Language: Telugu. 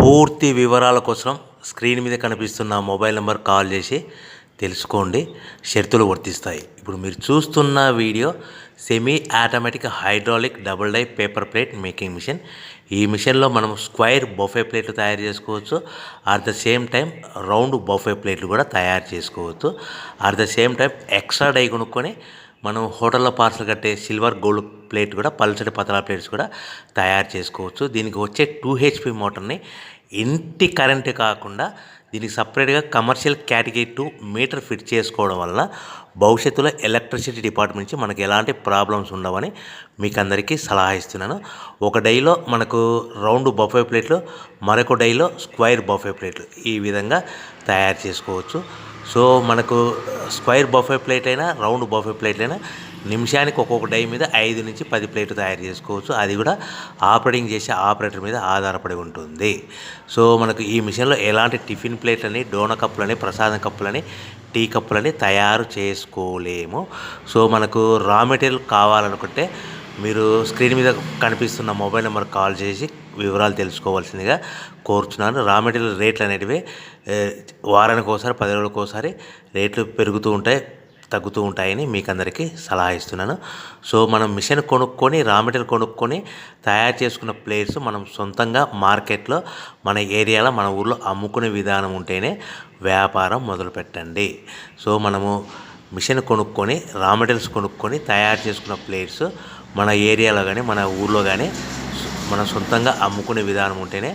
పూర్తి వివరాల కోసం స్క్రీన్ మీద కనిపిస్తున్న మొబైల్ నెంబర్ కాల్ చేసి తెలుసుకోండి. షరతులు వర్తిస్తాయి. ఇప్పుడు మీరు చూస్తున్న video semi automatic hydraulic double die paper plate making machine. ఈ మిషన్లో మనం స్క్వైర్ బఫే ప్లేట్లు తయారు చేసుకోవచ్చు. At the same time round buffet ప్లేట్లు కూడా తయారు చేసుకోవచ్చు. At the same time extra die కొనుక్కొని మనం హోటల్లో పార్సల్ కట్టే సిల్వర్ గోల్డ్ ప్లేట్ కూడా పల్చటి పతలా ప్లేట్స్ కూడా తయారు చేసుకోవచ్చు. దీనికి వచ్చే 2 HP మోటార్ని ఇంటి కరెంటు కాకుండా దీనికి సపరేట్గా కమర్షియల్ కేటగిరీ 2 మీటర్ ఫిట్ చేసుకోవడం వల్ల భవిష్యత్తులో ఎలక్ట్రిసిటీ డిపార్ట్మెంట్ నుంచి మనకు ఎలాంటి ప్రాబ్లమ్స్ ఉండవని మీకు అందరికీ సలహా ఇస్తున్నాను. ఒక డైలో మనకు రౌండ్ బఫే ప్లేట్లు, మరొక డైలో స్క్వైర్ బఫే ప్లేట్లు ఈ విధంగా తయారు చేసుకోవచ్చు. సో మనకు స్క్వైర్ బఫే ప్లేట్ అయినా రౌండ్ బఫే ప్లేట్ అయినా నిమిషానికి ఒక్కొక్క డై మీద 5 నుంచి 10 ప్లేట్లు తయారు చేసుకోవచ్చు. అది కూడా ఆపరేటింగ్ చేసే ఆపరేటర్ మీద ఆధారపడి ఉంటుంది. సో మనకు ఈ మిషన్లో ఎలాంటి టిఫిన్ ప్లేట్లని, డోనా కప్పులని, ప్రసాదం కప్పులని, టీ కప్పులని తయారు చేసుకోలేము. సో మనకు రా మెటీరియల్ కావాలనుకుంటే మీరు స్క్రీన్ మీద కనిపిస్తున్న మొబైల్ నెంబర్ కాల్ చేసి వివరాలు తెలుసుకోవాల్సిందిగా కోరుచున్నాను. రా మెటీరియల్ రేట్లు అనేటివి వారానికి ఒకసారి, 10 రోజులకు ఒకసారి రేట్లు పెరుగుతూ ఉంటాయి, తగ్గుతూ ఉంటాయని మీకు అందరికీ సలహా ఇస్తున్నాను. సో మనం మిషన్ కొనుక్కొని, రా మెటీరియల్ కొనుక్కొని తయారు చేసుకున్న ప్లేట్స్ మనం సొంతంగా మార్కెట్లో మన ఏరియాలో, మన ఊర్లో అమ్ముకునే విధానం ఉంటేనే వ్యాపారం మొదలుపెట్టండి. సో మనము మిషన్ కొనుక్కొని, రా మెటీరియల్స్ కొనుక్కొని తయారు చేసుకున్న ప్లేట్స్ మన ఏరియాలో కానీ, మన ఊర్లో కానీ మనం సొంతంగా అమ్ముకునే విధానం ఉంటేనే